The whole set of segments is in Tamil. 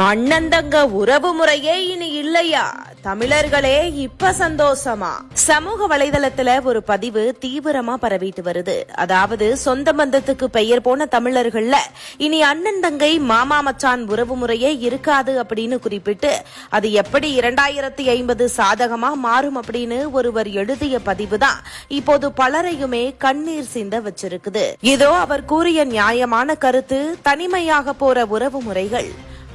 அண்ணன் தங்க உறவு முறையே இனி இல்லையா? தமிழர்களே இப்ப சந்தோஷமா? சமூக வலைதளத்துல ஒரு பதிவு தீவிரமா பரவிட்டு வருது. அதாவது சொந்த பந்தத்துக்கு பெயர் போன தமிழர்கள்ல இனி அண்ணன் தங்கை மாமா மச்சான் உறவு முறையே இருக்காது அப்படின்னு குறிப்பிட்டு அது எப்படி 2050 சாதகமா மாறும் அப்படின்னு ஒருவர் எழுதிய பதிவு தான் இப்போது பலரையுமே கண்ணீர் சிந்த வச்சிருக்குது. இதோ அவர் கூறிய நியாயமான கருத்து: தனிமையாக போற உறவு முறைகள்.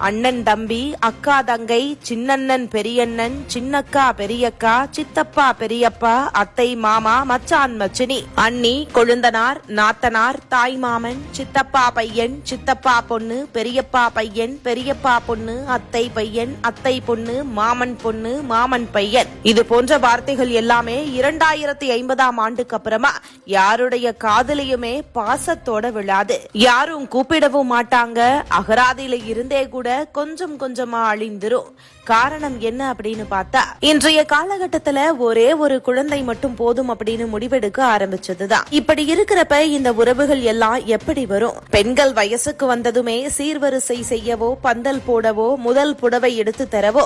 அண்ணன் தம்பி, அக்கா தங்கை, சின்னண்ணன் பெரியண்ணன், சின்னக்கா பெரியக்கா, சித்தப்பா பெரியப்பா, அத்தை மாமா, மச்சான் மச்சினி, அண்ணி கொழுந்தனார், நாத்தனார், தாய் மாமன், சித்தப்பா பையன், சித்தப்பா பொண்ணு, பெரியப்பா பையன், பெரியப்பா பொண்ணு, அத்தை பையன், அத்தை பொண்ணு, மாமன் பொண்ணு, மாமன் பையன். இது போன்ற வார்த்தைகள் எல்லாமே 2050 ஆண்டுக்கு அப்புறமா யாருடைய காதலையுமே பாசத்தோட விழாது. யாரும் கூப்பிடவும் மாட்டாங்க. அகராதியில இருந்தே கூட கொஞ்சம் கொஞ்சமா அழிந்துரும். காரணம் என்ன அப்படின்னு பார்த்தா, இன்றைய காலகட்டத்துல ஒரே ஒரு குழந்தை மட்டும் போதும் அப்படின்னு முடிவெடுக்க ஆரம்பிச்சதுதான். இப்படி இருக்கிறப்ப இந்த உறவுகள் எல்லாம் எப்படி வரும்? பெண்கள் வயசுக்கு வந்ததுமே சீர்வரிசை செய்யவோ, பந்தல் போடவோ, முதல் புடவை எடுத்து தரவோ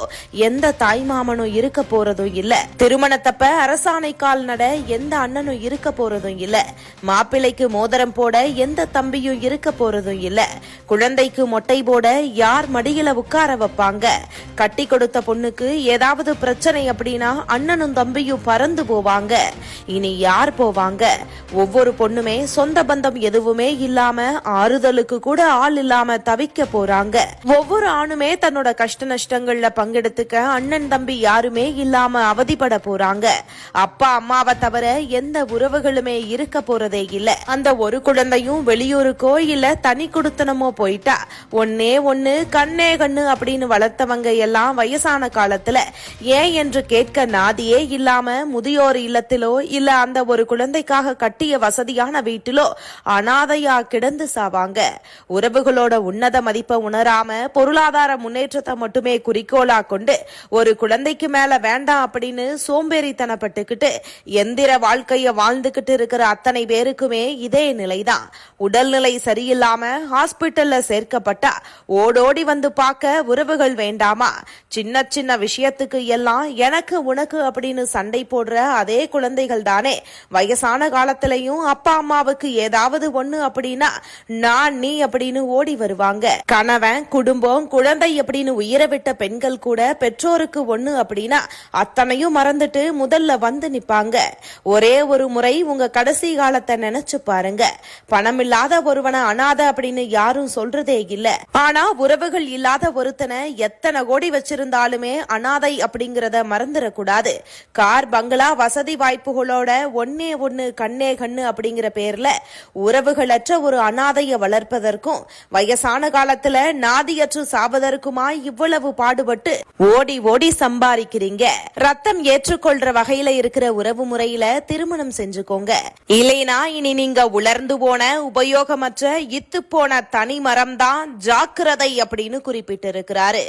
எந்த தாய்மாமனும் இருக்க போறதும் இல்ல. திருமணத்தப்ப அரசாணை கால் நட எந்த அண்ணனும் இருக்க போறதும் இல்ல. மாப்பிள்ளைக்கு மோதிரம் போட எந்த தம்பியும் இருக்க போறதும் இல்ல. குழந்தைக்கு மொட்டை போட யார் மடியில உட்கார வைப்பாங்க? கட்டி கொடுத்த பொண்ணுக்கு ஏதாவது பிரச்சனை அப்படின்னா அண்ணனும் தம்பியும் பறந்து போவாங்க. இனி யார் போவாங்க? ஒவ்வொரு பொண்ணுமே சொந்த பந்தம் எதுவுமே இல்லாம, ஆறுதலுக்கு கூட ஆள் இல்லாம தவிக்க போறாங்க. ஒவ்வொரு ஆணுமே தன்னோட கஷ்ட நஷ்டங்கள்ல பங்கெடுத்துக்க அண்ணன் தம்பி யாருமே இல்லாம அவதிப்பட போறாங்க. அப்பா அம்மாவை தவிர எந்த உறவுகளுமே இருக்க போறதே இல்ல. அந்த ஒரு குழந்தையும் வெளியூருக்கோ இல்ல தனி குடுத்தனமோ போயிட்டா ஒன்னே ஒன்னு கண்ணே கண்ணு அப்படின்னு வளர்த்தவங்க எல்லாம் வயசான காலத்துல ஏன் என்று கேட்க நாதியே இல்லாம முதியோர் இல்லத்திலோ இல்ல அந்த ஒரு குழந்தைக்காக கட்டிய வசதியான வீட்டிலோ அனாதையா கிடந்து சாவாங்க. உறவுகளோட உன்னத மதிப்பை உணராம பொருளாதார முன்னேற்றத்தை மட்டுமே குறிக்கோளா கொண்டு ஒரு குழந்தைக்கு மேல வேண்டாம் அப்படின்னு சோம்பேறித்தனப்பட்டுக்கிட்டு எந்திர வாழ்க்கைய வாழ்ந்துகிட்டு இருக்கிற அத்தனை பேருக்குமே இதே நிலைதான். உடல்நிலை சரியில்லாம ஹாஸ்பிட்டல்ல சேர்க்கப்பட்டா ஓடோடி வந்து பார்க்க உறவுகள் வேண்டாமா? சின்ன சின்ன விஷயத்துக்கு எல்லாம் எனக்கு உனக்கு அப்படின்னு சண்டை போடுற அதே குழந்தைகள் தானே வயசான காலத்திலையும் அப்பா அம்மாவுக்கு ஏதாவது ஒண்ணு அப்படின்னா நான் நீ அப்படின்னு ஓடி வருவாங்க. கணவன், குடும்பம், குழந்தை அப்படின்னு உயிரை விட்ட பெண்கள் கூட பெற்றோருக்கு ஒண்ணு அப்படின்னா அத்தனையும் மறந்துட்டு முதல்ல வந்து நிப்பாங்க. ஒரே ஒரு முறை உங்க கடைசி காலத்தை நினைச்சு பாருங்க. பணம் இல்லாத ஒருவனை அனாத அப்படின்னு யாரும் சொல்றதே இல்ல. ஆனா உறவுகள் இல்லாத ஒருத்தனை எத்தனை கோடி வச்சிருந்தாலுமே அனாதை அப்படிங்கறத மறந்துடக்கூடாது. கார், பங்களா, வசதி வாய்ப்புகளோட ஒன்னே ஒன்னு கண்ணே கண்ணு அப்படிங்கிற பேர்ல உறவுகளற்ற ஒரு அனாதைய வளர்ப்பதற்கும் வயசான காலத்துல நாதியற்று சாவதற்குமா இவ்வளவு பாடுபட்டு ஓடி ஓடி சம்பாதிக்கிறீங்க? ரத்தம் ஏற்றுக்கொள்ற வகையில இருக்கிற உறவு முறையில திருமணம் செஞ்சுக்கோங்க. இல்லைனா இனி நீங்க உலர்ந்து போன உபயோகமற்ற இத்து போன தனி மரம் தான். ஜாக்கிரதை அப்படின்னு குறிப்பிட்டிருக்கிறாரு.